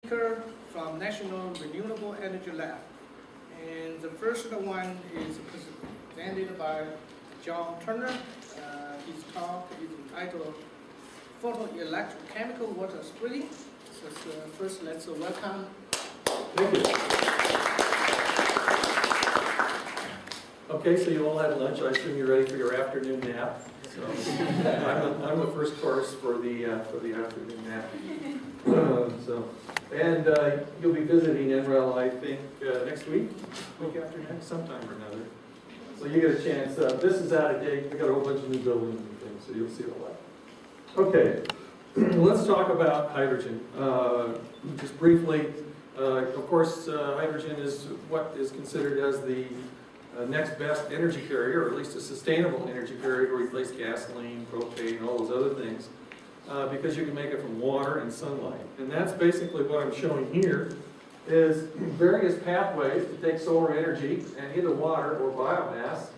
speaker from National Renewable Energy Lab. And the first one is presented by John Turner. His talk is entitled Photoelectrochemical water splitting. So first, let's welcome. Thank you. Okay, so you all had lunch. I assume you're ready for your afternoon nap. So I'm the first course for the afternoon nap. You'll be visiting NREL, I think, next week after next, sometime or another. So you get a chance. This is out of date. We got a whole bunch of new buildings and things, so you'll see all that. Okay, let's talk about hydrogen. Just briefly, of course, hydrogen is what is considered as the next best energy carrier, or at least a sustainable energy carrier to replace gasoline, propane, all those other things, because you can make it from water and sunlight. And that's basically what I'm showing here, is various pathways to take solar energy and either water or biomass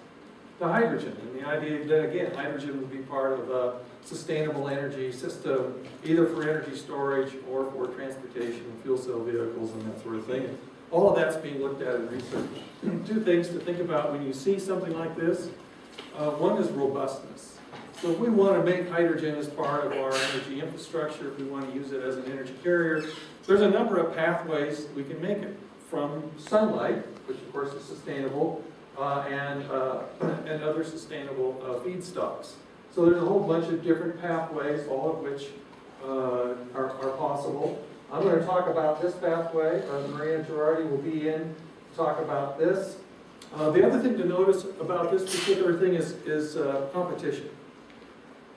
to hydrogen. And the idea that, again, hydrogen would be part of a sustainable energy system, either for energy storage or for transportation, fuel cell vehicles, and that sort of thing. All of that's being looked at in research. Two things to think about when you see something like this. One is robustness. So if we want to make hydrogen as part of our energy infrastructure, if we want to use it as an energy carrier, there's a number of pathways we can make it. From sunlight, which of course is sustainable, and other sustainable feedstocks. So there's a whole bunch of different pathways, all of which are possible. I'm going to talk about this pathway. Maria Girardi will be in to talk about this. The other thing to notice about this particular thing is competition.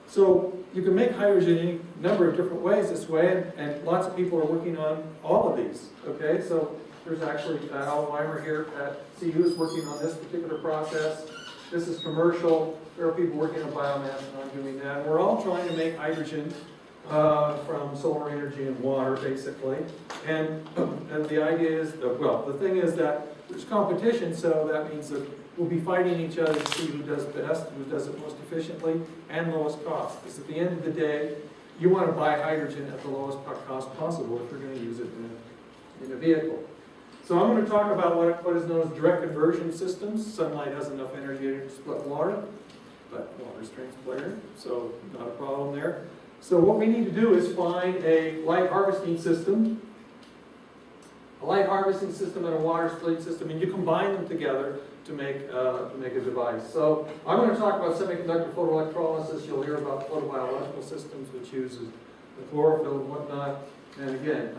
So you can make hydrogen in a number of different ways this way, and lots of people are working on all of these. Okay, so there's actually Al Weimer here at CU is working on this particular process. This is commercial. There are people working on biomass and on doing that. And we're all trying to make hydrogen from solar energy and water, basically. And the idea is, the thing is that there's competition, so that means that we'll be fighting each other to see who does best, who does it most efficiently, and lowest cost. Because at the end of the day, you want to buy hydrogen at the lowest cost possible if you're going to use it in a vehicle. So I'm going to talk about what is known as direct conversion systems. Sunlight has enough energy to split water, but water is transpirated, so not a problem there. So what we need to do is find a light harvesting system, and a water splitting system, and you combine them together to make a device. So I'm going to talk about semiconductor photoelectrolysis. You'll hear about photobiological systems, which uses the chlorophyll and whatnot. And again,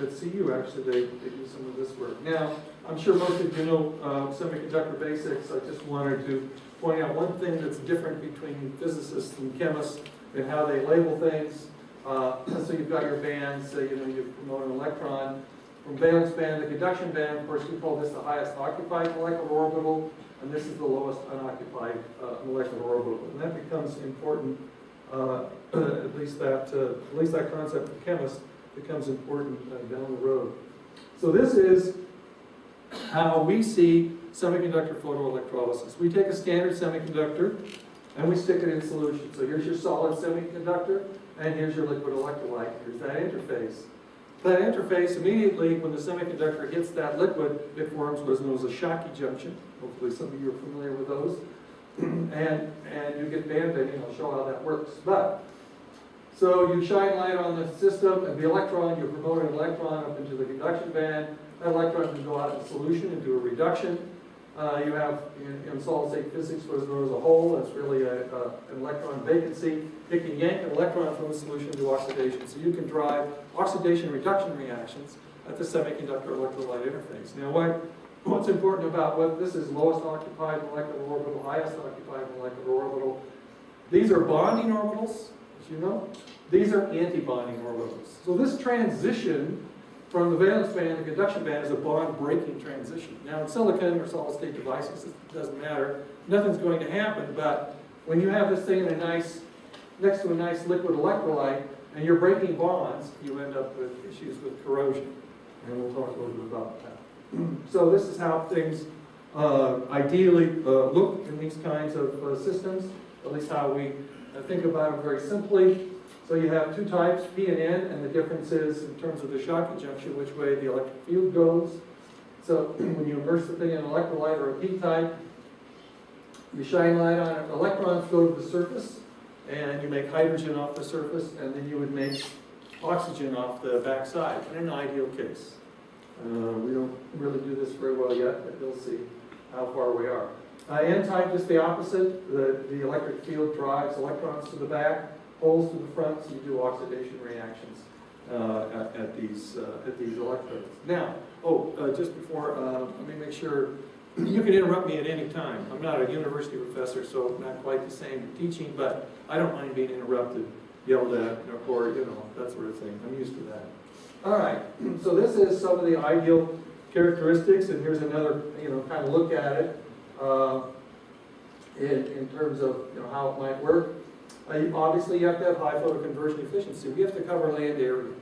at CU actually they do some of this work. Now, I'm sure most of you know semiconductor basics. I just wanted to point out one thing that's different between physicists and chemists and how they label things. So you've got your bands, you promote an electron. From valence band to conduction band, of course, we call this the highest occupied molecular orbital, and this is the lowest unoccupied molecular orbital. And that becomes important, at least that concept for chemists becomes important down the road. So this is how we see semiconductor photoelectrolysis. We take a standard semiconductor and we stick it in solution. So here's your solid semiconductor, and here's your liquid electrolyte. Here's that interface. That interface, immediately when the semiconductor hits that liquid, it forms what is known as a Schottky junction. Hopefully some of you are familiar with those. and you get band bending. I'll show how that works. So you shine light on the system, and the electron, you promote an electron up into the conduction band. That electron can go out in solution and do a reduction. You have, in solid-state physics, what is known as a hole. It's really an electron vacancy. It can yank an electron from the solution to oxidation. So you can drive oxidation reduction reactions at the semiconductor electrolyte interface. Now, what's important about what this is: lowest occupied molecular orbital, highest occupied molecular orbital. These are bonding orbitals, as you know. These are anti-bonding orbitals. So this transition from the valence band to conduction band is a bond-breaking transition. Now, in silicon or solid-state devices, it doesn't matter. Nothing's going to happen, but when you have this thing next to a nice liquid electrolyte, and you're breaking bonds, you end up with issues with corrosion. And we'll talk a little bit about that. So this is how things ideally look in these kinds of systems, at least how we think about them very simply. So you have two types, P and N, and the difference is in terms of the shock junction, which way the electric field goes. So when you immerse the thing in an electrolyte or a P-type, you shine light on it, electrons go to the surface, and you make hydrogen off the surface, and then you would make oxygen off the backside, in an ideal case. We don't really do this very well yet, but you'll see how far we are. N-type is the opposite. The electric field drives electrons to the back, holes to the front, so you do oxidation reactions at these electrodes. Now, just before, let me make sure, you can interrupt me at any time. I'm not a university professor, so not quite the same teaching, but I don't mind being interrupted, yelled at, or that sort of thing. I'm used to that. All right, so this is some of the ideal characteristics, and here's another, kind of look at it in terms of how it might work. Obviously, you have to have high photoconversion efficiency. We have to cover land area.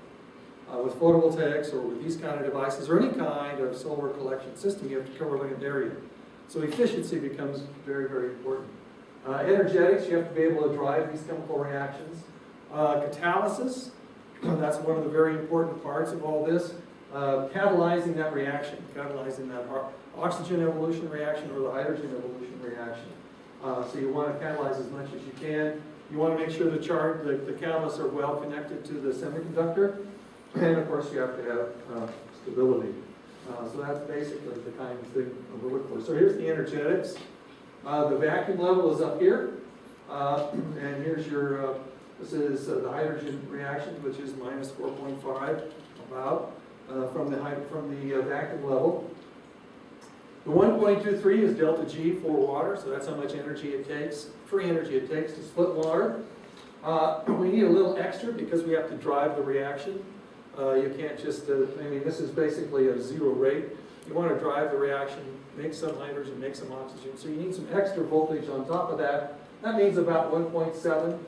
With photovoltaics or with these kind of devices or any kind of solar collection system, you have to cover land area. So efficiency becomes very, very important. Energetics, you have to be able to drive these chemical reactions. Catalysis, that's one of the very important parts of all this. Catalyzing that reaction, catalyzing that oxygen evolution reaction or the hydrogen evolution reaction. So you want to catalyze as much as you can. You want to make sure the catalysts are well connected to the semiconductor. And of course, you have to have stability. So that's basically the kind of thing we're looking for. So here's the energetics. The vacuum level is up here. And here's your, this is the hydrogen reaction, which is minus 4.5 about from the vacuum level. The 1.23 is delta G for water, so that's how much energy it takes, free energy it takes to split water. We need a little extra because we have to drive the reaction. You can't just, this is basically a zero rate. You want to drive the reaction, make some hydrogen, make some oxygen. So you need some extra voltage on top of that. That means about 1.7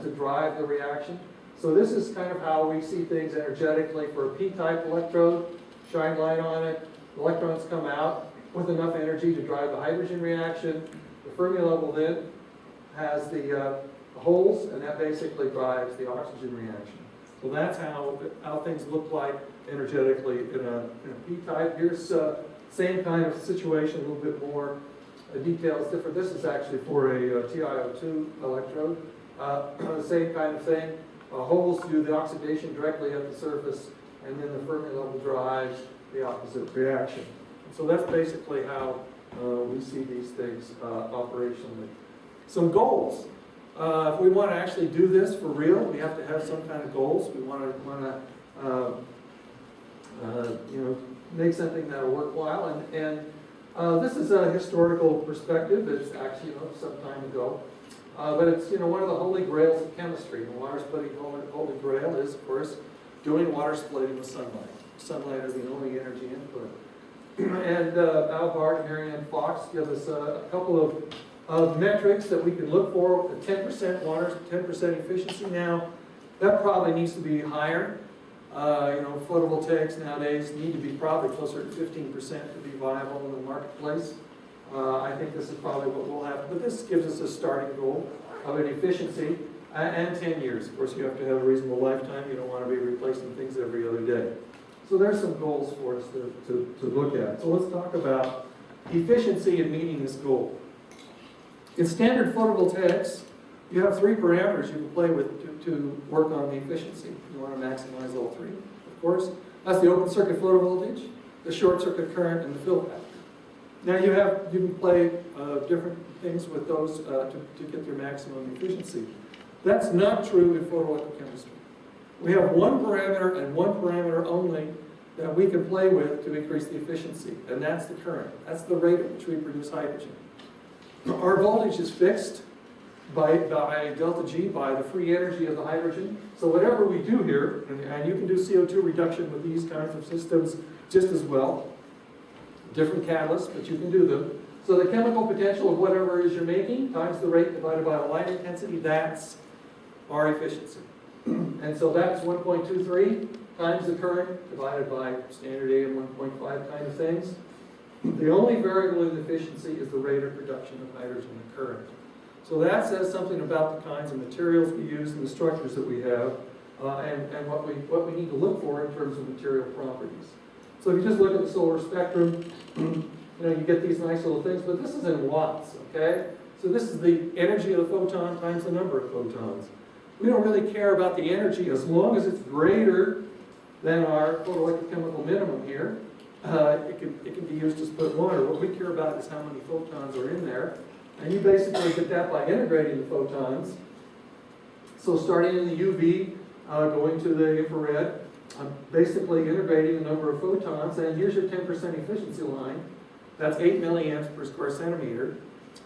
to drive the reaction. So this is kind of how we see things energetically for a P-type electrode. Shine light on it. Electrons come out with enough energy to drive the hydrogen reaction. The Fermi level then has the holes, and that basically drives the oxygen reaction. So that's how things look like energetically in a P-type. Here's same kind of situation, a little bit more details different. This is actually for a TiO2 electrode. Same kind of thing. Holes do the oxidation directly at the surface, and then the Fermi level drives the opposite reaction. So that's basically how we see these things operationally. Some goals. If we want to actually do this for real, we have to have some kind of goals. We want to make something that'll worthwhile. And this is a historical perspective. It's actually some time ago, but it's one of the holy grails of chemistry. The water splitting holy grail is, of course, doing water splitting with sunlight. Sunlight is the only energy input. And Al Bart and Marianne Fox give us a couple of metrics that we can look for. 10% water, 10% efficiency. Now, that probably needs to be higher. Photovoltaics nowadays need to be probably closer to 15% to be viable in the marketplace. I think this is probably what we'll have. But this gives us a starting goal of an efficiency and 10 years. Of course, you have to have a reasonable lifetime. You don't want to be replacing things every other day. So there's some goals for us to look at. So let's talk about efficiency in meeting this goal. In standard photovoltaics, you have three parameters you can play with to work on the efficiency. You want to maximize all three, of course. That's the open circuit photovoltage, the short circuit current, and the fill factor. Now you can play different things with those to get their maximum efficiency. That's not true in photoelectrochemistry. We have one parameter and one parameter only that we can play with to increase the efficiency, and that's the current. That's the rate at which we produce hydrogen. Our voltage is fixed by delta G, by the free energy of the hydrogen. So whatever we do here, and you can do CO2 reduction with these kinds of systems just as well, different catalysts, but you can do them. So the chemical potential of whatever it is you're making times the rate divided by the light intensity, that's our efficiency. And so that's 1.23 times the current divided by standard AM 1.5 kind of things. The only variable in efficiency is the rate of production of hydrogen, the current. So that says something about the kinds of materials we use and the structures that we have, and what we need to look for in terms of material properties. So if you just look at the solar spectrum, you get these nice little things, but this is in watts, okay? So this is the energy of the photon times the number of photons. We don't really care about the energy as long as it's greater than our photoelectrochemical minimum here. It can be used to split water. What we care about is how many photons are in there. And you basically get that by integrating the photons. So starting in the UV, going to the infrared, basically integrating the number of photons, and here's your 10% efficiency line. That's 8 milliamps per square centimeter.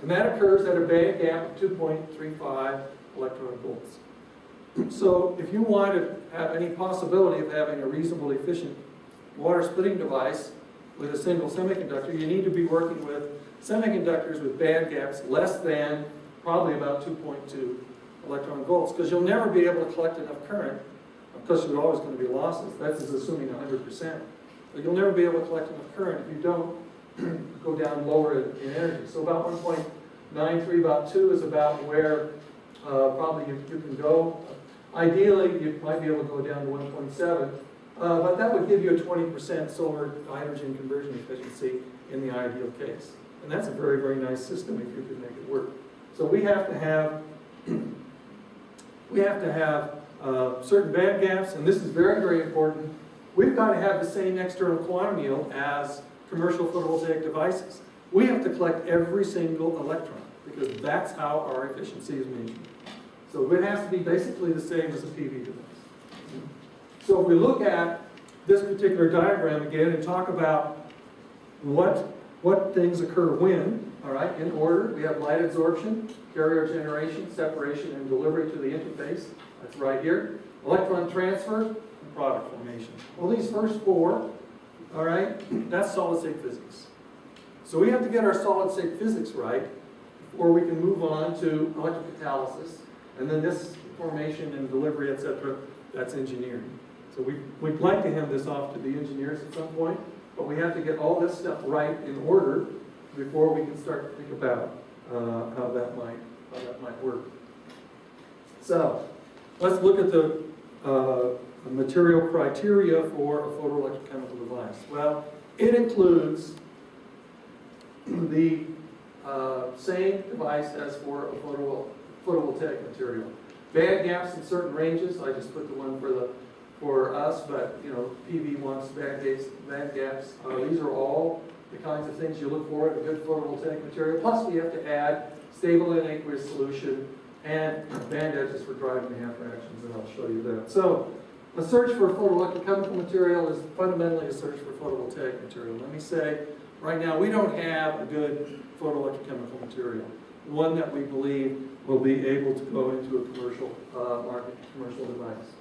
And that occurs at a band gap of 2.35 electron volts. So if you want to have any possibility of having a reasonably efficient water splitting device with a single semiconductor, you need to be working with semiconductors with band gaps less than probably about 2.2 electron volts, because you'll never be able to collect enough current. Of course, there's always going to be losses. That's assuming 100%. But you'll never be able to collect enough current if you don't go down lower in energy. So about 1.93, about 2 is about where probably you can go. Ideally, you might be able to go down to 1.7, but that would give you a 20% solar hydrogen conversion efficiency in the ideal case. And that's a very, very nice system if you could make it work. So we have to have certain band gaps, and this is very, very important. We've got to have the same external quantum yield as commercial photovoltaic devices. We have to collect every single electron, because that's how our efficiency is measured. So it has to be basically the same as a PV device. So if we look at this particular diagram again and talk about what things occur when, all right, in order, we have light absorption, carrier generation, separation, and delivery to the interface. That's right here. Electron transfer, and product formation. Well, these first four, all right, that's solid-state physics. So we have to get our solid-state physics right before we can move on to electrocatalysis. And then this formation and delivery, etc., that's engineering. So we'd like to hand this off to the engineers at some point, but we have to get all this stuff right in order before we can start to think about how that might work. So let's look at the material criteria for a photoelectrochemical device. Well, it includes the same device as for a photovoltaic material. Band gaps in certain ranges. I just put the one for us, but PV wants band gaps. These are all the kinds of things you look for in a good photovoltaic material. Plus, we have to add stable and aqueous solution and band edges for driving the half reactions, and I'll show you that. So, a search for photoelectrochemical material is fundamentally a search for photovoltaic material. Let me say, right now, we don't have a good photoelectrochemical material, one that we believe will be able to go into a commercial market, commercial device.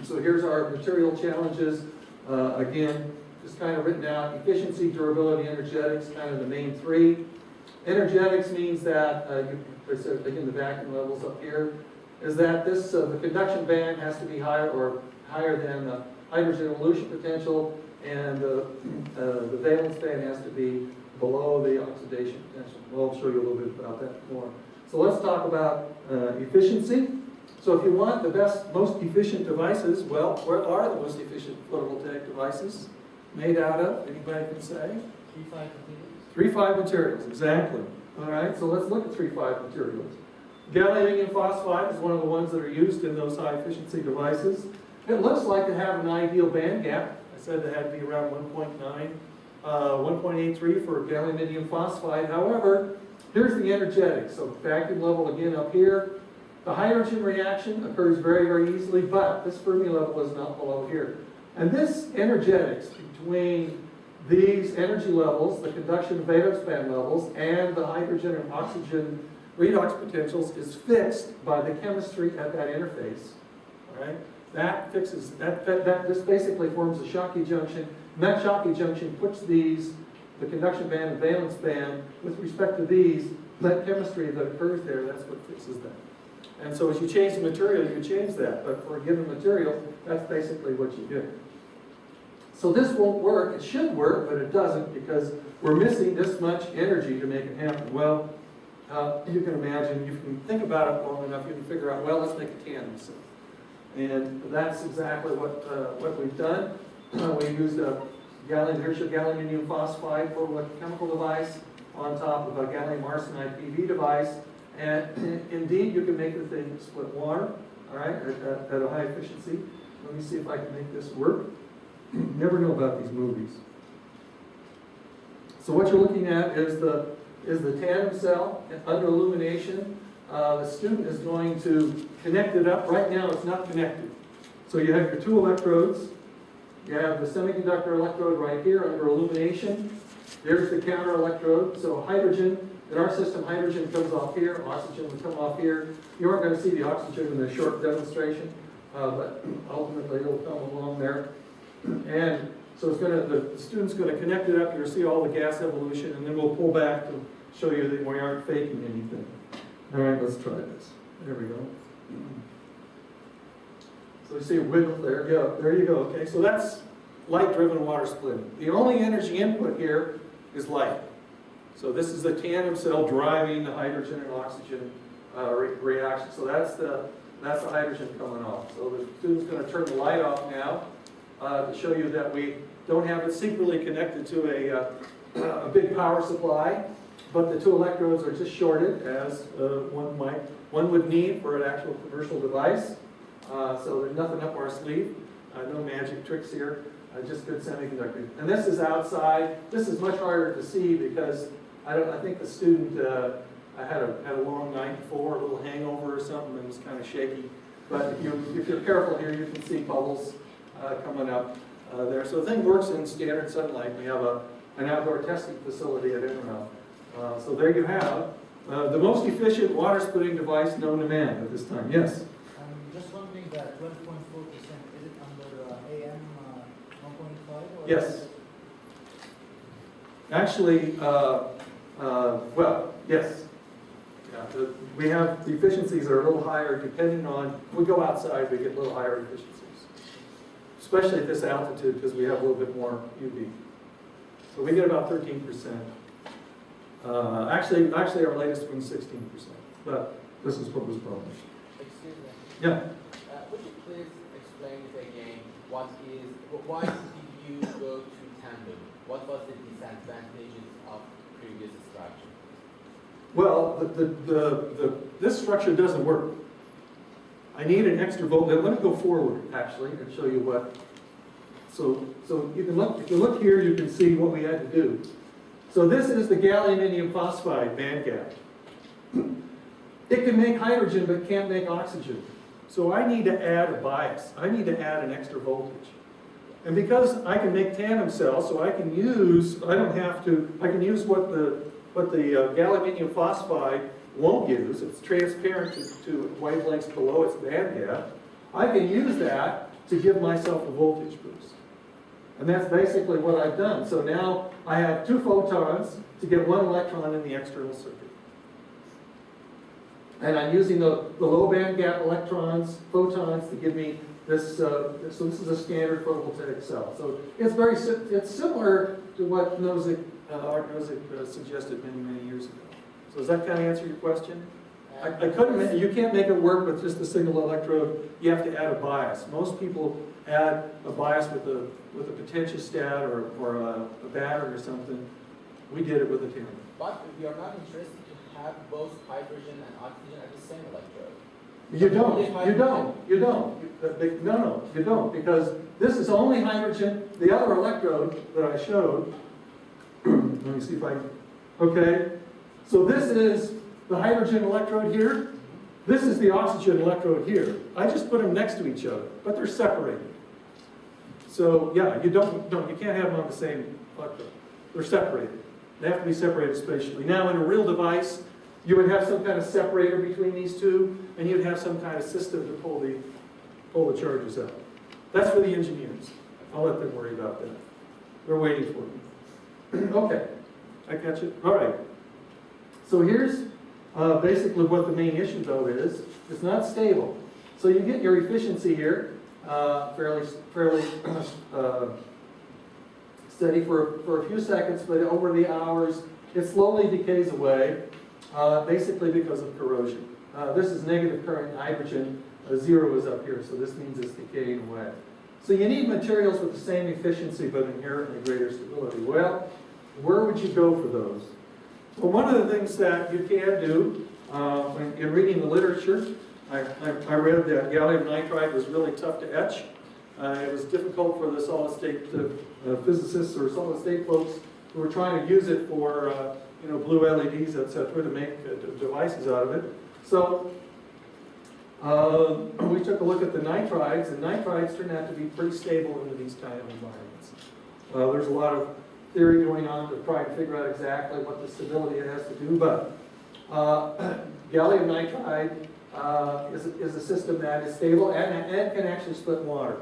So here's our material challenges. Again, just kind of written out: efficiency, durability, energetics, kind of the main three. Energetics means that, again, the vacuum levels up here, is that this the conduction band has to be higher than the hydrogen elution potential, and the valence band has to be below the oxidation potential. Well, I'll show you a little bit about that more. So let's talk about efficiency. So if you want the best, most efficient devices, well, what are the most efficient photovoltaic devices made out of? Anybody can say? 3,5 materials. 3,5 materials, exactly. All right, so let's look at 3,5 materials. Gallium phosphide is one of the ones that are used in those high efficiency devices. It looks like to have an ideal band gap. I said it had to be around 1.9, 1.83 for gallium phosphide. However, here's the energetics. So vacuum level again up here. The hydrogen reaction occurs very, very easily, but this Fermi level is not below here. And this energetics between these energy levels, the conduction valence band levels, and the hydrogen and oxygen redox potentials is fixed by the chemistry at that interface. All right? That fixes, this basically forms a Schottky junction, and that Schottky junction puts these, the conduction band and valence band, with respect to these, that chemistry that occurs there, that's what fixes that. And so as you change the material, you change that. But for a given material, that's basically what you do. So this won't work. It should work, but it doesn't, because we're missing this much energy to make it happen. Well, you can imagine, you can think about it long enough, you can figure out, well, let's make a tandem cell. And that's exactly what we've done. We used a gallium phosphide photoelectrochemical device on top of a gallium arsenide PV device. And indeed, you can make the thing split water, all right, at a high efficiency. Let me see if I can make this work. You never know about these movies. So what you're looking at is the tandem cell under illumination. The student is going to connect it up. Right now, it's not connected. So you have your two electrodes. You have the semiconductor electrode right here under illumination. There's the counter electrode. So hydrogen, in our system, hydrogen comes off here. Oxygen would come off here. You aren't going to see the oxygen in the short demonstration, but ultimately it'll come along there. And so the student's going to connect it up. You'll see all the gas evolution, and then we'll pull back to show you that we aren't faking anything. All right, let's try this. There we go. So you see a wiggle there. Yeah, there you go. Okay, so that's light-driven water splitting. The only energy input here is light. So this is the tandem cell driving the hydrogen and oxygen reaction. So that's the hydrogen coming off. So the student's going to turn the light off now to show you that we don't have it secretly connected to a big power supply, but the two electrodes are just shorted as one would need for an actual commercial device. So there's nothing up our sleeve, no magic tricks here, just good semiconductor. And this is outside. This is much harder to see because I think the student had a long night before, a little hangover or something, and was kind of shaky. But if you're careful here, you can see bubbles coming up there. So the thing works in standard sunlight. We have an outdoor testing facility at NREL. So there you have the most efficient water splitting device known to man at this time. Yes? I'm just wondering that 12.4%, is it under AM 1.5? Yes. Actually, well, yes. Yeah, we have the efficiencies are a little higher depending on, we go outside, we get a little higher efficiencies. Especially at this altitude because we have a little bit more UV. So we get about 13%. Actually, our latest one's 16%, but this is what was published. Excuse me. Yeah. Would you please explain it again? Why did you go to Tandem? What was the disadvantages of previous structure? Well, this structure doesn't work. I need an extra voltage. Let me go forward, actually, and show you what. So you can look. If you look here, you can see what we had to do. So this is the gallium phosphide band gap. It can make hydrogen, but can't make oxygen. So I need to add a bias. I need to add an extra voltage. And because I can make tandem cells, so I can use what the gallium phosphide won't use. It's transparent to wavelengths below its band gap. I can use that to give myself a voltage boost. And that's basically what I've done. So now I have two photons to get one electron in the external circuit. And I'm using the low band gap photons to give me this. So this is a standard photovoltaic cell. So it's similar to what Art Nozick suggested many years ago. So does that kind of answer your question? You can't make it work with just a single electrode. You have to add a bias. Most people add a bias with a potentiostat or a battery or something. We did it with a tandem. But we are not interested to have both hydrogen and oxygen at the same electrode. You don't, because this is only hydrogen. The other electrode that I showed, let me see if I can, okay. So this is the hydrogen electrode here. This is the oxygen electrode here. I just put them next to each other, but they're separated. So yeah, you can't have them on the same electrode. They're separated. They have to be separated spatially. Now in a real device, you would have some kind of separator between these two, and you'd have some kind of system to pull the charges out. That's for the engineers. I'll let them worry about that. They're waiting for me. Okay, I catch it? All right. So here's basically what the main issue though is. It's not stable. So you get your efficiency here, fairly steady for a few seconds, but over the hours, it slowly decays away. basically because of corrosion. This is negative current hydrogen, 0 is up here, so this means it's decaying away. So you need materials with the same efficiency but inherently greater stability. Well, where would you go for those? Well, one of the things that you can do in reading the literature, I read that gallium nitride was really tough to etch. It was difficult for the solid state physicists or solid state folks who were trying to use it for blue LEDs, etc., to make devices out of it. So we took a look at the nitrides, and nitrides turn out to be pretty stable into these kind of environments. There's a lot of theory going on to try and figure out exactly what the stability it has to do, but gallium nitride is a system that is stable and can actually split water.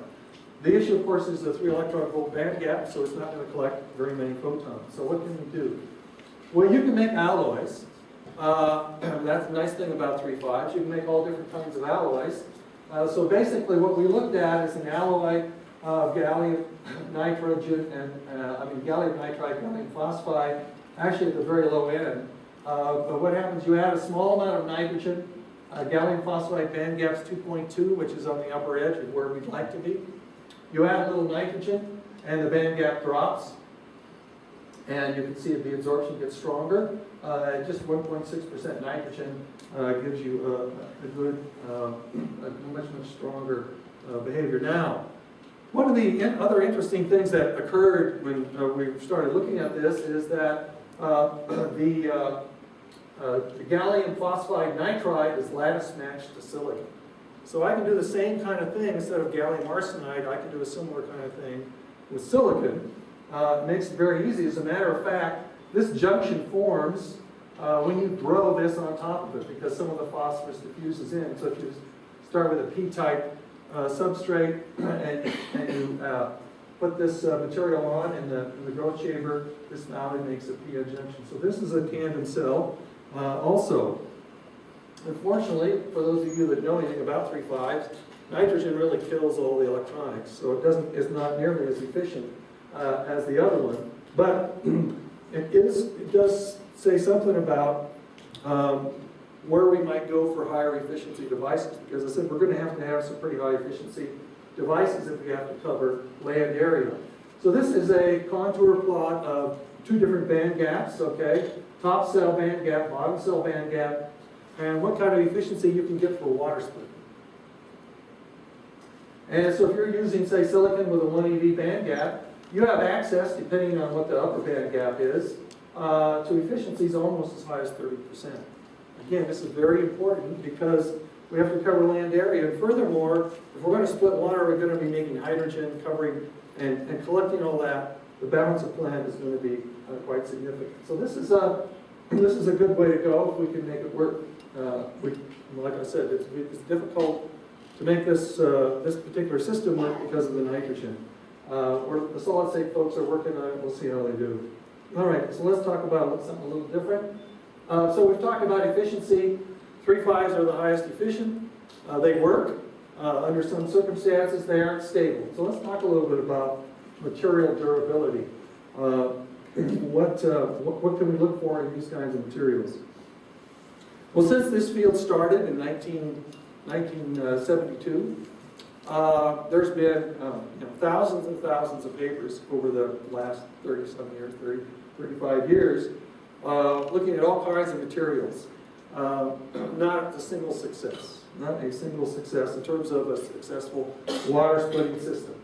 The issue, of course, is the 3 electron volt band gap, so it's not going to collect very many photons. So what can we do? Well, you can make alloys. That's the nice thing about 3,5s. You can make all different kinds of alloys. So basically what we looked at is an alloy of gallium nitrogen and, gallium nitride, gallium phosphide, actually at the very low end. But what happens, you add a small amount of nitrogen, gallium phosphide band gap's 2.2, which is on the upper edge of where we'd like to be. You add a little nitrogen, and the band gap drops. And you can see that the absorption gets stronger. Just 1.6% nitrogen gives you a good, much stronger behavior. Now, one of the other interesting things that occurred when we started looking at this is that the gallium phosphide nitride is lattice matched to silicon. So I can do the same kind of thing. Instead of gallium arsenide, I can do a similar kind of thing with silicon. It makes it very easy. As a matter of fact, this junction forms when you throw this on top of it because some of the phosphorus diffuses in. So if you start with a P-type substrate and you put this material on in the growth chamber, this now makes a p-n junction. So this is a tandem cell also. Unfortunately, for those of you that know anything about 3,5s, nitrogen really kills all the electronics, so it's not nearly as efficient as the other one. But it does say something about where we might go for higher efficiency devices, because I said we're going to have some pretty high efficiency devices if we have to cover land area. So this is a contour plot of 2 different band gaps, okay? Top cell band gap, bottom cell band gap, and what kind of efficiency you can get for water splitting. And so if you're using, say, silicon with a 1 eV band gap, you have access, depending on what the upper band gap is, to efficiencies almost as high as 30%. Again, this is very important because we have to cover land area. And furthermore, if we're going to split water, we're going to be making hydrogen, covering and collecting all that. The balance of plant is going to be quite significant. So this is a good way to go if we can make it work. Like I said, it's difficult to make this particular system work because of the nitrogen. The solid state folks are working on it. We'll see how they do. All right, so let's talk about something a little different. So we've talked about efficiency. 3,5s are the highest efficient. They work. Under some circumstances, they aren't stable. So let's talk a little bit about material durability. What can we look for in these kinds of materials? Well, since this field started in 1972, there's been thousands and thousands of papers over the last 30-some years, 35 years, looking at all kinds of materials. Not a single success in terms of a successful water splitting system.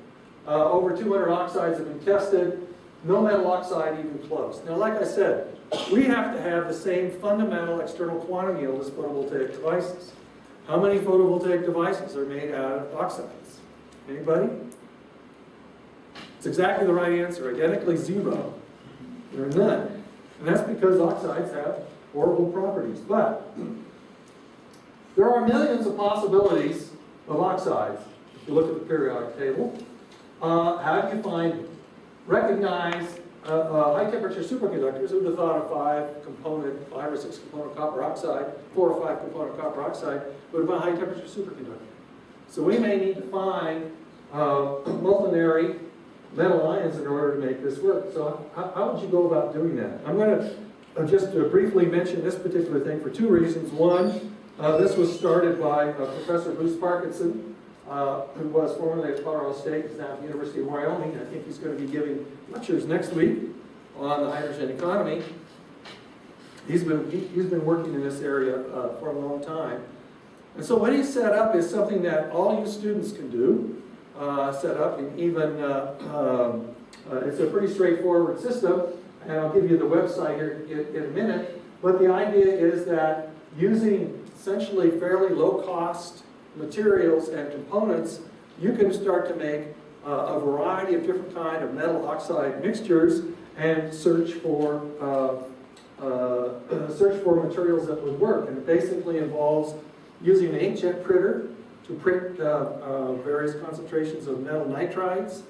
Over 200 oxides have been tested, no metal oxide even close. Now, like I said, we have to have the same fundamental external quantum yield as photovoltaic devices. How many photovoltaic devices are made out of oxides? Anybody? It's exactly the right answer, identically 0. There are none. And that's because oxides have horrible properties. But there are millions of possibilities of oxides. If you look at the periodic table, how do you recognize high temperature superconductors? Who would have thought a 5 or 6 component copper oxide, 4 or 5 component copper oxide would have been a high temperature superconductor? So we may need to find multinary metal ions in order to make this work. So how would you go about doing that? I'm going to I'll just briefly mention this particular thing for two reasons. One, this was started by Professor Bruce Parkinson, who was formerly at Colorado State, is now at the University of Wyoming. I think he's going to be giving lectures next week on the hydrogen economy. He's been working in this area for a long time. And so what he set up is something that all you students can do, set up, and even, it's a pretty straightforward system, and I'll give you the website here in a minute, but the idea is that using essentially fairly low-cost materials and components, you can start to make a variety of different kind of metal oxide mixtures and search for materials that would work. And it basically involves using an inkjet printer to print various concentrations of metal nitrites.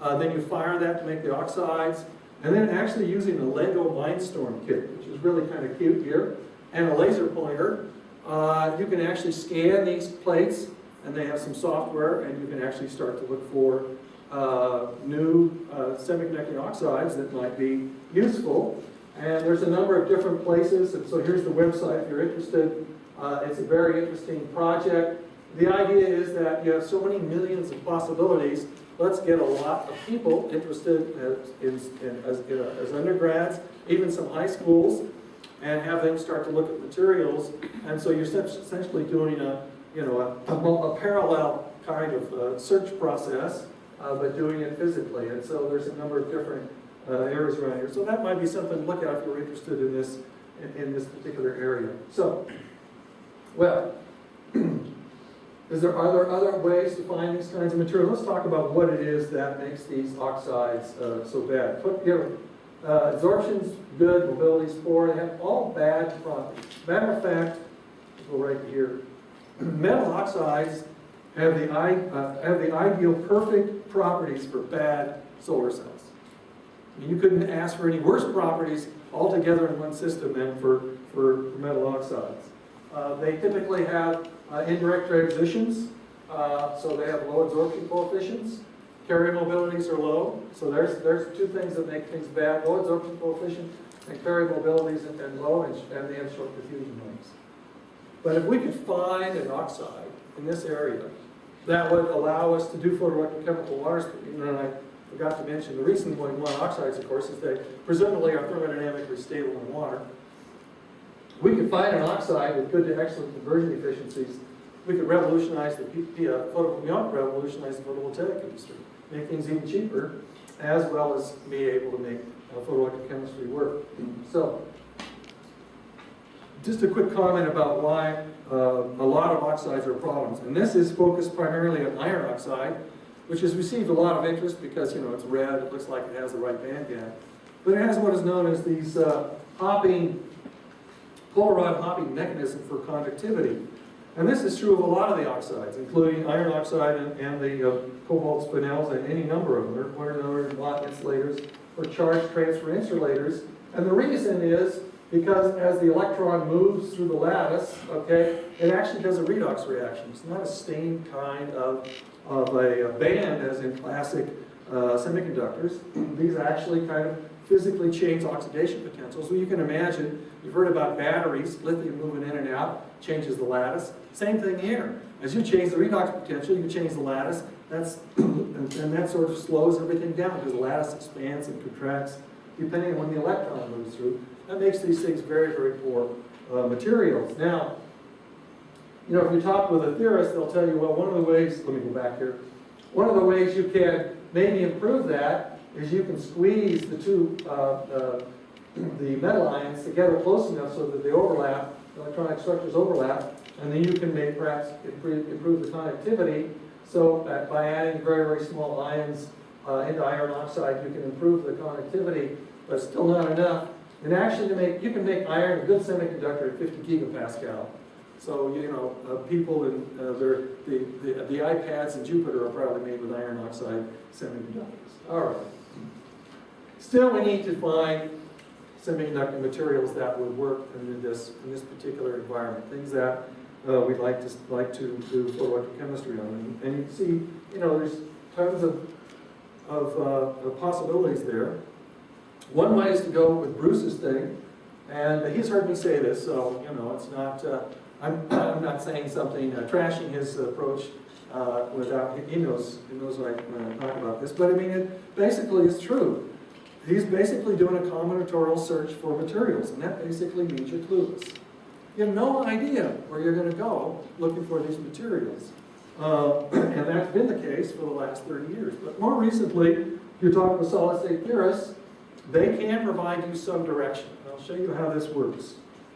Then you fire that to make the oxides, and then actually using a Lego Mindstorm kit, which is really kind of cute here, and a laser pointer, you can actually scan these plates, and they have some software, and you can actually start to look for new semiconductor oxides that might be useful. And there's a number of different places, and so here's the website if you're interested. It's a very interesting project. The idea is that you have so many millions of possibilities. Let's get a lot of people interested as undergrads, even some high schools, and have them start to look at materials. And so you're essentially doing a parallel kind of search process, but doing it physically. And so there's a number of different areas around here. So that might be something to look at if you're interested in this particular area. So, well, are there other ways to find these kinds of materials? Let's talk about what it is that makes these oxides so bad. Absorption's good, mobility's poor. They have all bad properties. Matter of fact, go right here. Metal oxides have the ideal perfect properties for bad solar cells. You couldn't ask for any worse properties altogether in one system than for metal oxides. They typically have indirect transitions, so they have low absorption coefficients. Carrier mobilities are low, so there's two things that make things bad: low absorption coefficient and carrier mobilities and low, and they have short diffusion lengths. But if we could find an oxide in this area that would allow us to do photoelectrochemical water splitting, and I forgot to mention the reason why we want oxides, of course, is they presumably are thermodynamically stable in water. We could find an oxide with good to excellent conversion efficiencies. We could revolutionize revolutionize the photovoltaic industry, make things even cheaper, as well as be able to make photoelectrochemistry work. So, just a quick comment about why a lot of oxides are problems. And this is focused primarily on iron oxide, which has received a lot of interest because, it's red, it looks like it has the right band gap. But it has what is known as these Polaroid hopping mechanism for conductivity. And this is true of a lot of the oxides, including iron oxide and the cobalt spinels and any number of them. They're Watt insulators or charge transfer insulators. And the reason is because as the electron moves through the lattice, it actually does a redox reaction. It's not a stained kind of a band as in classic semiconductors. These actually kind of physically change oxidation potentials. Well, you can imagine, you've heard about batteries, lithium moving in and out, changes the lattice. Same thing here. As you change the redox potential, you change the lattice, and that sort of slows everything down because the lattice expands and contracts depending on when the electron moves through. That makes these things very, very poor materials. Now, if you talk with a theorist, they'll tell you, well, one of the ways, let me go back here, one of the ways you can maybe improve that is you can squeeze the two, the metal ions together close enough so that they overlap, the electronic structures overlap, and then you can perhaps improve the conductivity. So that by adding very, very small ions into iron oxide, you can improve the conductivity, but still not enough. And actually, you can make iron a good semiconductor at 50 gigapascal. So, people in the iPads in Jupiter are probably made with iron oxide semiconductors. All right. Still, we need to find semiconductor materials that would work in this particular environment. Things that we'd like to do photoelectrochemistry on. And you can see, there's tons of possibilities there. One way is to go with Bruce's thing, and he's heard me say this, so, you know, it's not, I'm not saying something, trashing his approach without, he knows what I'm talking about this, but I mean, it basically is true. He's basically doing a combinatorial search for materials, and that basically means you're clueless. You have no idea where you're going to go looking for these materials. And that's been the case for the last 30 years. But more recently, if you're talking with solid-state theorists, they can provide you some direction. I'll show you how this works.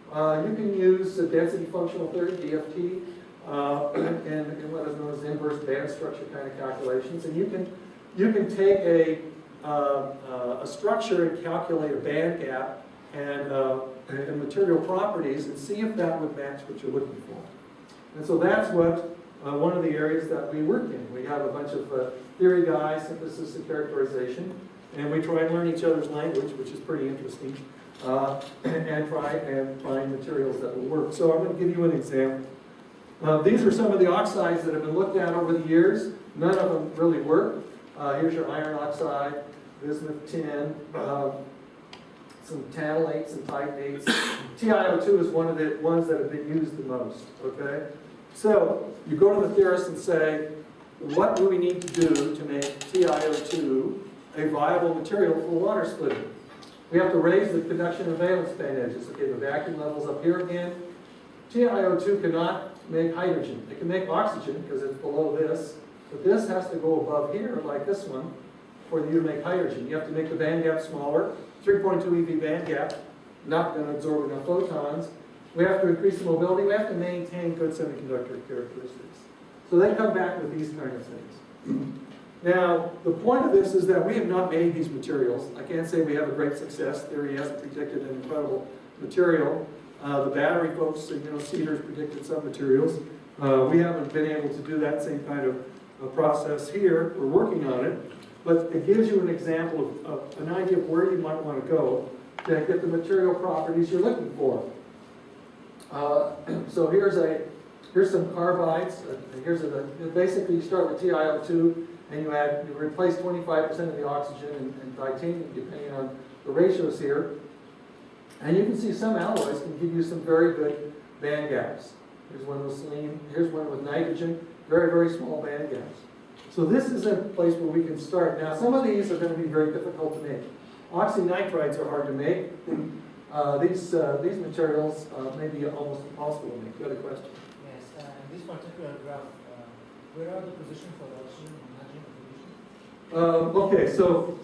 You can use density functional theory, DFT, and what is known as inverse band structure kind of calculations. And you can take a structure and calculate a band gap and material properties and see if that would match what you're looking for. And so that's what one of the areas that we work in. We have a bunch of theory guys, synthesis and characterization, and we try and learn each other's language, which is pretty interesting, and try and find materials that will work. So I'm going to give you an example. These are some of the oxides that have been looked at over the years. None of them really work. Here's your iron oxide, bismuth tin, some tantalate, some titanates. TiO2 is one of the ones that have been used the most, okay? So you go to the theorist and say, what do we need to do to make TiO2 a viable material for water splitting? We have to raise the conduction and valence band edges. Okay, the vacuum level's up here again. TiO2 cannot make hydrogen. It can make oxygen because it's below this, but this has to go above here, like this one, for you to make hydrogen. You have to make the band gap smaller, 3.2 eV band gap, not going to absorb enough photons. We have to increase the mobility. We have to maintain good semiconductor characteristics. So they come back with these kind of things. Now, the point of this is that we have not made these materials. I can't say we have a great success. Theory hasn't predicted an incredible material. The battery folks, Cedars predicted some materials. We haven't been able to do that same kind of process here. We're working on it. But it gives you an example of an idea of where you might want to go to get the material properties you're looking for. So here's some carbides. Basically you start with TiO2 and you replace 25% of the oxygen and titanium depending on the ratios here. And you can see some alloys can give you some very good band gaps. Here's one with selenium, here's one with nitrogen, very, very small band gaps. So this is a place where we can start. Now some of these are going to be very difficult to make. Oxynitrides are hard to make. These materials may be almost impossible to make. You had a question? Yes, in this particular graph, where are the positions for the oxygen and nitrogen position? Okay, so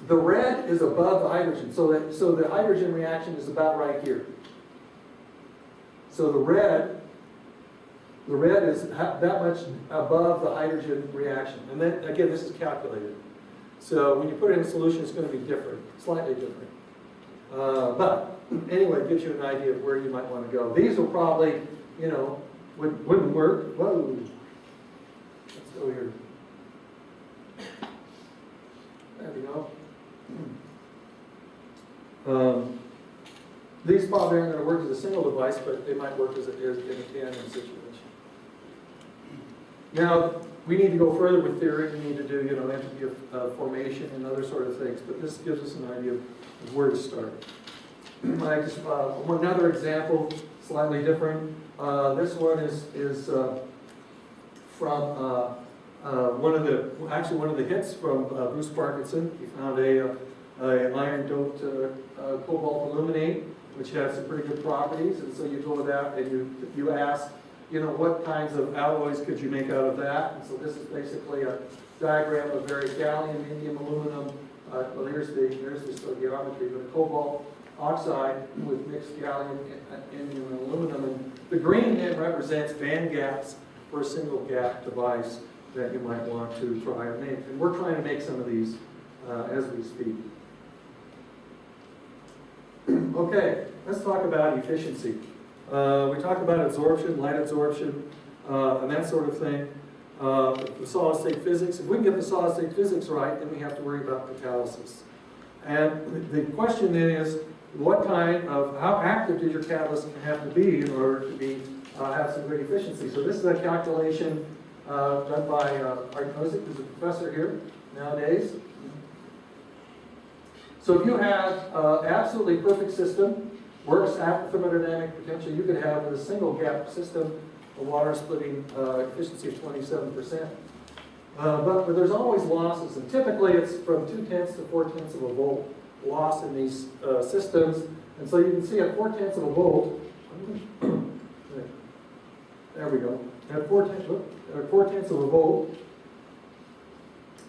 the red is above the hydrogen. So the hydrogen reaction is about right here. So the red is that much above the hydrogen reaction. And then, again, this is calculated. So when you put it in a solution, it's going to be different, slightly different. But anyway, it gives you an idea of where you might want to go. These will probably, wouldn't work. Whoa. Let's go here. There we go. These probably aren't going to work as a single device, but they might work as in a tandem situation. Now, we need to go further with theory. We need to do, entropy of formation and other sort of things. But this gives us an idea of where to start. Another example, slightly different. This one is from one of the hits from Bruce Parkinson. He found a iron-doped cobalt aluminate, which has some pretty good properties. And so you go with that and you ask, what kinds of alloys could you make out of that? And so this is basically a diagram of various gallium, indium, aluminum. Well, here's the stoichiometry, but a cobalt oxide with mixed gallium, indium, and aluminum. And the green then represents band gaps for a single gap device that you might want to try and make. And we're trying to make some of these as we speak. Okay, let's talk about efficiency. We talked about absorption, light absorption, and that sort of thing. The solid-state physics. If we can get the solid-state physics right, then we have to worry about catalysis. And the question then is, how active does your catalyst have to be in order to have some great efficiency? So this is a calculation done by Art Nozick, who's a professor here nowadays. So if you have absolutely perfect system, works after thermodynamic potential, you could have with a single gap system a water splitting efficiency of 27%. But there's always losses, and typically it's from 0.2 to 0.4 of a volt loss in these systems. And so you can see at 0.4 of a volt, there we go. At 0.4 of a volt,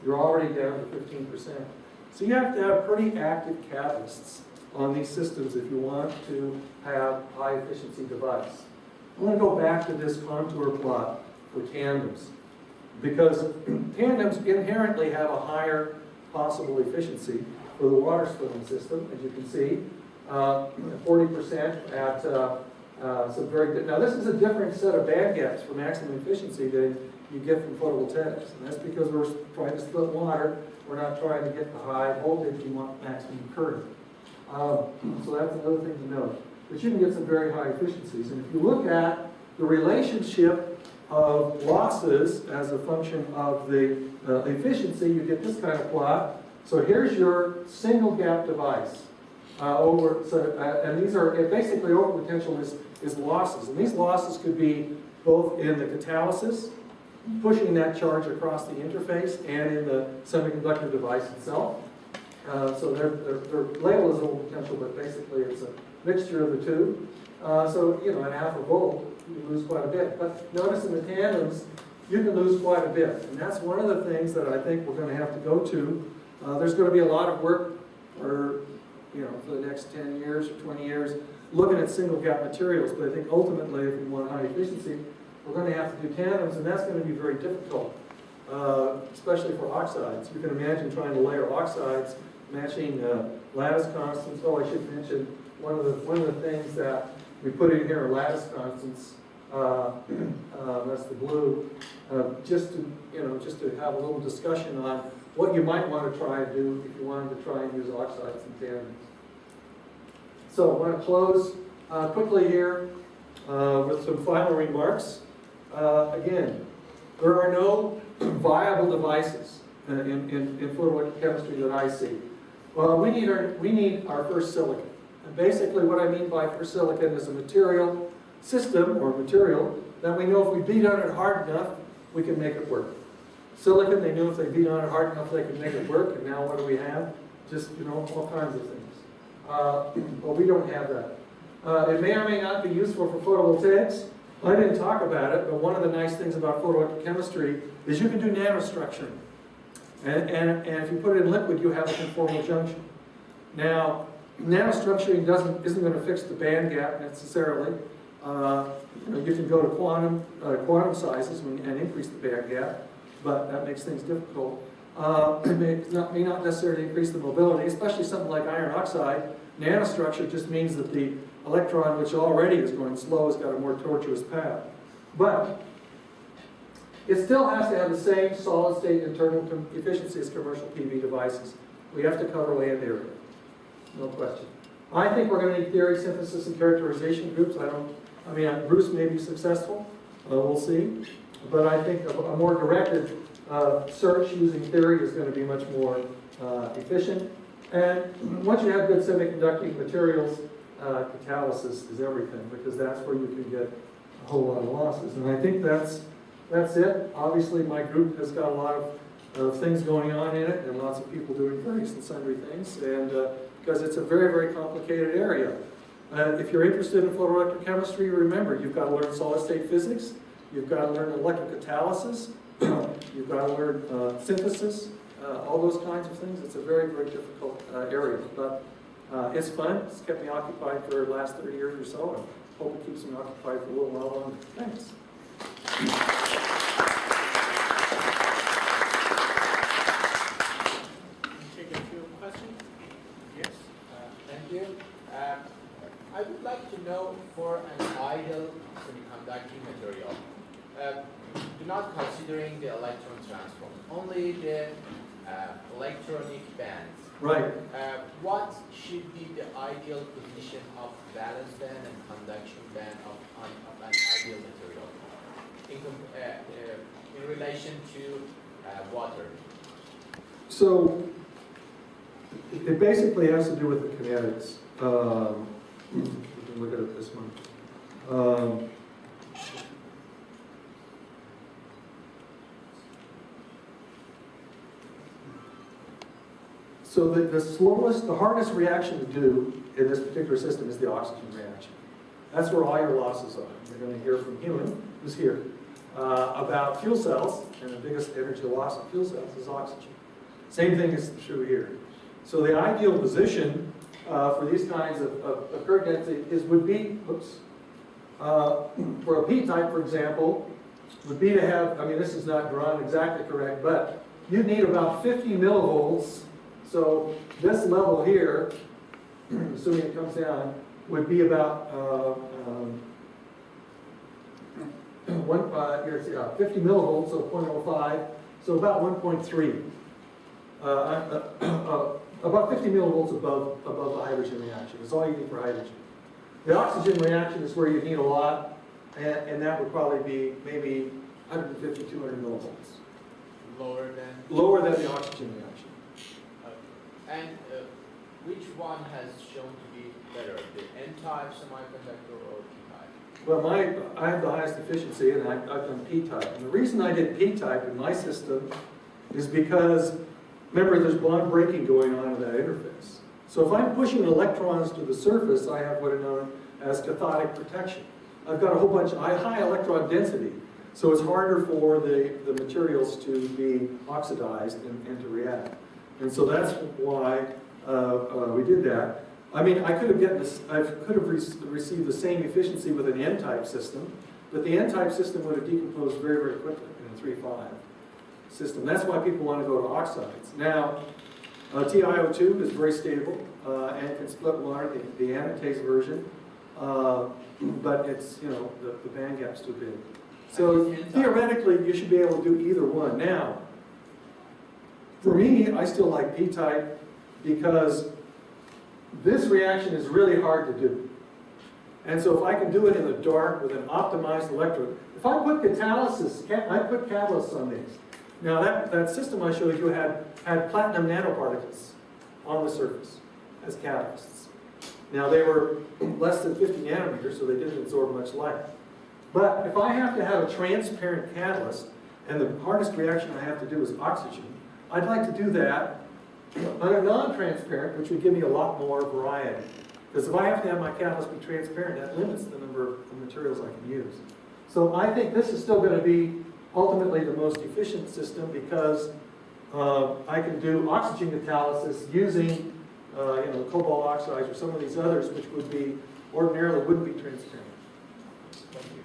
you're already down to 15%. So you have to have pretty active catalysts on these systems if you want to have high efficiency device. I'm going to go back to this contour plot for tandems, because tandems inherently have a higher possible efficiency for the water splitting system, as you can see, 40% at some very good. Now this is a different set of band gaps for maximum efficiency than you get from photovoltaics, and that's because we're trying to split water. We're not trying to get the high voltage. We want maximum current. So that's another thing to note. But you can get some very high efficiencies. And if you look at the relationship of losses as a function of the efficiency, you get this kind of plot. So here's your single gap device. And these are basically over potential is losses. And these losses could be both in the catalysis, pushing that charge across the interface, and in the semiconductor device itself. So they're labeled as over potential, but basically it's a mixture of the two. So, you know, at half a volt, you lose quite a bit. But notice in the tandems, you can lose quite a bit. And that's one of the things that I think we're going to have to go to. There's going to be a lot of work for the next 10 years or 20 years looking at single gap materials. But I think ultimately, if we want high efficiency, we're going to have to do tandems, and that's going to be very difficult, especially for oxides. You can imagine trying to layer oxides, matching lattice constants. Oh, I should mention one of the things that we put in here are lattice constants. That's the blue. Just to have a little discussion on what you might want to try and do if you wanted to try and use oxides in tandems. So I want to close quickly here with some final remarks. Again, there are no viable devices in photoelectrochemistry that I see. Well, we need our first silicon. And basically what I mean by first silicon is a material system or material that we know if we beat on it hard enough, we can make it work. Silicon, they knew if they beat on it hard enough, they could make it work. And now what do we have? Just, all kinds of things. But we don't have that. It may or may not be useful for photovoltaics. I didn't talk about it, but one of the nice things about photoelectrochemistry is you can do nanostructuring. And if you put it in liquid, you have a conformal junction. Now, nanostructuring isn't going to fix the band gap necessarily. You can go to quantum sizes and increase the band gap, but that makes things difficult. It may not necessarily increase the mobility, especially something like iron oxide. Nanostructure just means that the electron, which already is going slow, has got a more tortuous path. But it still has to have the same solid-state internal efficiency as commercial PV devices. We have to cover land area, no question. I think we're going to need theory, synthesis, and characterization groups. Bruce may be successful. We'll see. But I think a more directed search using theory is going to be much more efficient. And once you have good semiconducting materials, catalysis is everything, because that's where you can get a whole lot of losses. And I think that's it. Obviously, my group has got a lot of things going on in it, and lots of people doing various and sundry things, and because it's a very, very complicated area. If you're interested in photoelectrochemistry, remember, you've got to learn solid-state physics, you've got to learn electrocatalysis, you've got to learn synthesis, all those kinds of things. It's a very, very difficult area, but it's fun. It's kept me occupied for the last 30 years or so, and hope it keeps me occupied for a little while longer. Thanks. Take a few questions. Yes. Thank you. I would like to know, for an ideal semiconducting material, do not considering the electron transform, only the electronic bands. Right. What should be the ideal position of valence band and conduction band of an ideal material in relation to water? So It basically has to do with the kinetics. We can look at it this one. So the slowest, the hardest reaction to do in this particular system is the oxygen reaction. That's where all your losses are. You're going to hear from Human, who's here, about fuel cells, and the biggest energy loss of fuel cells is oxygen. Same thing is true here. So the ideal position for these kinds of current density would be, for a P-type, for example, would be to have, I mean, this is not drawn exactly correct, but you need about 50 millivolts. So this level here, assuming it comes down, would be about 50 millivolts, so 0.05, so about 1.3. About 50 millivolts above the hydrogen reaction. That's all you need for hydrogen. The oxygen reaction is where you need a lot, and that would probably be maybe 150, 200 millivolts. Lower than the oxygen reaction. And which one has shown to be better, the N-type semiconductor or P-type? Well, I have the highest efficiency, and I've done P-type. And the reason I did P-type in my system is because, remember, there's bond breaking going on in that interface. So if I'm pushing electrons to the surface, I have what are known as cathodic protection. I've got a whole bunch of high electron density, so it's harder for the materials to be oxidized and to react. And so that's why we did that. I mean, I could have received the same efficiency with an N-type system, but the N-type system would have decomposed very, very quickly in a 3,5 system. That's why people want to go to oxides. Now, TiO2 is very stable and can split water, the anatase version, but it's, you know, the band gap's too big. So theoretically, you should be able to do either one. Now, for me, I still like P-type because this reaction is really hard to do. And so if I can do it in the dark with an optimized electrode, if I put catalysis, I put catalysts on these. Now that system I showed you had platinum nanoparticles on the surface as catalysts. Now they were less than 50 nanometers, so they didn't absorb much light. But if I have to have a transparent catalyst, and the hardest reaction I have to do is oxygen, I'd like to do that on a non-transparent, which would give me a lot more variety. Because if I have to have my catalyst be transparent, that limits the number of materials I can use. So I think this is still going to be ultimately the most efficient system because I can do oxygen catalysis using cobalt oxides or some of these others, which would be ordinarily wouldn't be transparent. Thank you.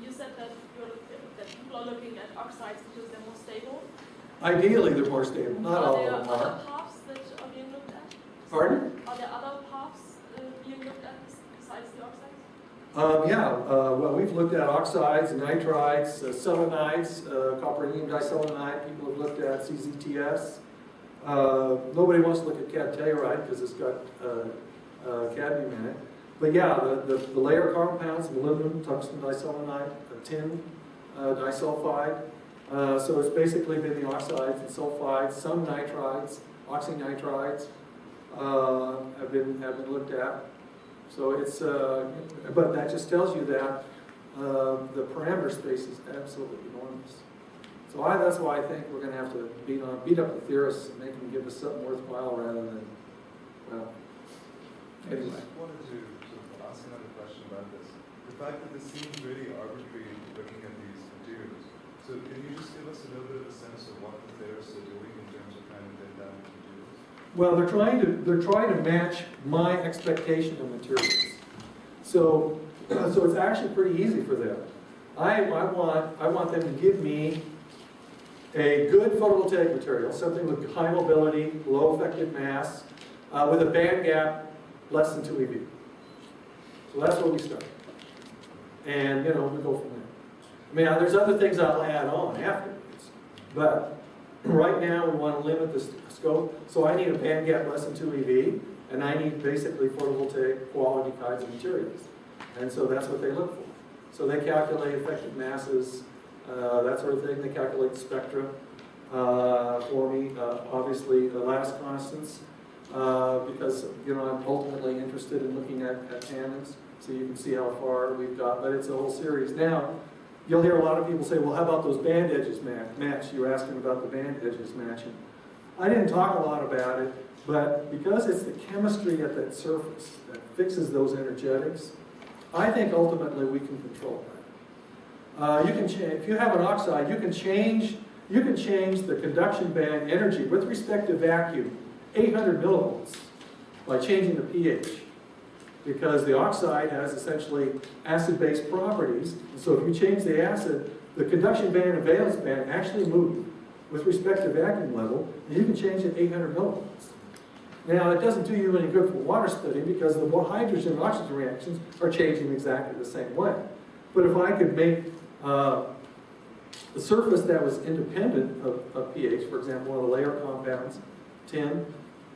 You said that people are looking at oxides because they're more stable. Ideally, they're more stable. Not all Are there of them other are. paths that are being looked at? Pardon? Are there other paths being looked at besides the oxides? Well, we've looked at oxides, nitrides, selenides, copernadium diselenide. People have looked at CZTS. Nobody wants to look at cadtelluride because it's got cadmium in it. But yeah, the layer compounds, molybdenum, tungsten diselenide, tin disulfide. So it's basically been the oxides and sulfides, some nitrides, oxynitrides have been looked at. So it's, but that just tells you that the parameter space is absolutely enormous. So that's why I think we're going to have to beat up the theorists and make them give us something worthwhile rather than, well, anyway. I just wanted to sort of ask another question about this. The fact that this seems really arbitrary looking at these materials. So can you just give us a little bit of a sense of what the theorists are doing in terms of trying to pin down materials? Well, they're trying to match my expectation of materials. So it's actually pretty easy for them. I want them to give me a good photovoltaic material, something with high mobility, low effective mass, with a band gap less than 2 eV. So that's where we start. And, we go from there. I mean, there's other things I'll add on afterwards. But right now, we want to limit the scope. So I need a band gap less than 2 eV, and I need basically photovoltaic quality kinds of materials. And so that's what they look for. So they calculate effective masses, that sort of thing. They calculate spectra. for me. Obviously, the last constants, because I'm ultimately interested in looking at tandems, so you can see how far we've got. But it's a whole series. Now, you'll hear a lot of people say, "Well, how about those band edges match?" You were asking about the band edges matching. I didn't talk a lot about it, but because it's the chemistry at that surface that fixes those energetics, I think ultimately we can control that. You can change, if you have an oxide, you can change the conduction band energy with respect to vacuum 800 millivolts by changing the pH. Because the oxide has essentially acid-base properties, and so if you change the acid, the conduction band and valence band actually move with respect to vacuum level, and you can change it 800 millivolts. Now, it doesn't do you any good for water splitting because the hydrogen and oxygen reactions are changing exactly the same way. But if I could make the surface that was independent of pH, for example, one of the layer compounds, tin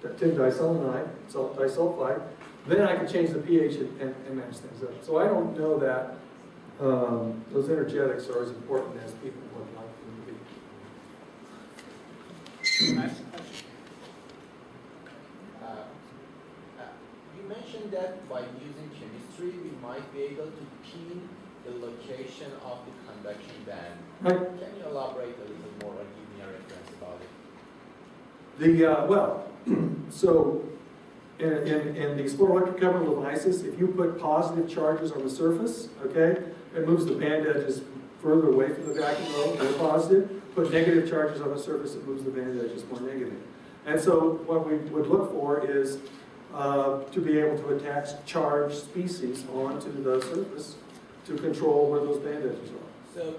disulfonide, disulfide, then I can change the pH and match things up. So I don't know that those energetics are as important as people would like them to be. Last question. You mentioned that by using chemistry, we might be able to pin the location of the conduction band. Right. Can you elaborate a little more or give me a reference about it? So in these photoelectrochemical devices, if you put positive charges on the surface, okay, it moves the band edges further away from the vacuum level, more positive. Put negative charges on the surface, it moves the band edges more negative. And so what we would look for is to be able to attach charged species onto the surface to control where those band edges are. So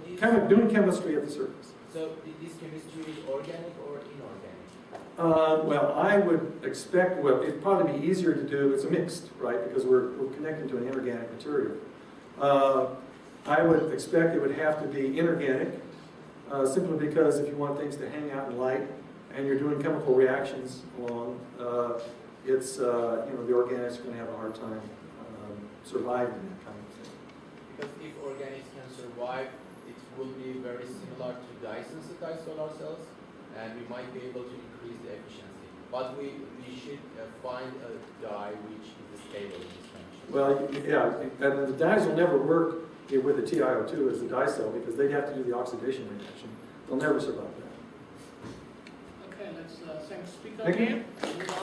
Doing chemistry at the surface. So this chemistry is organic or inorganic? Well, I would expect, well, it'd probably be easier to do, it's a mixed, right, because we're connecting to an inorganic material. I would expect it would have to be inorganic, simply because if you want things to hang out in light and you're doing chemical reactions along, it's, the organics are going to have a hard time surviving that kind of thing. Because if organics can survive, it will be very similar to dye-sensitized solar cells, and we might be able to increase the efficiency. But we should find a dye which is stable in this function. Well, yeah, and the dyes will never work with the TiO2 as the dye cell because they'd have to do the oxidation reaction. They'll never survive that. Okay, let's thank the speaker Thank you. again. Move on.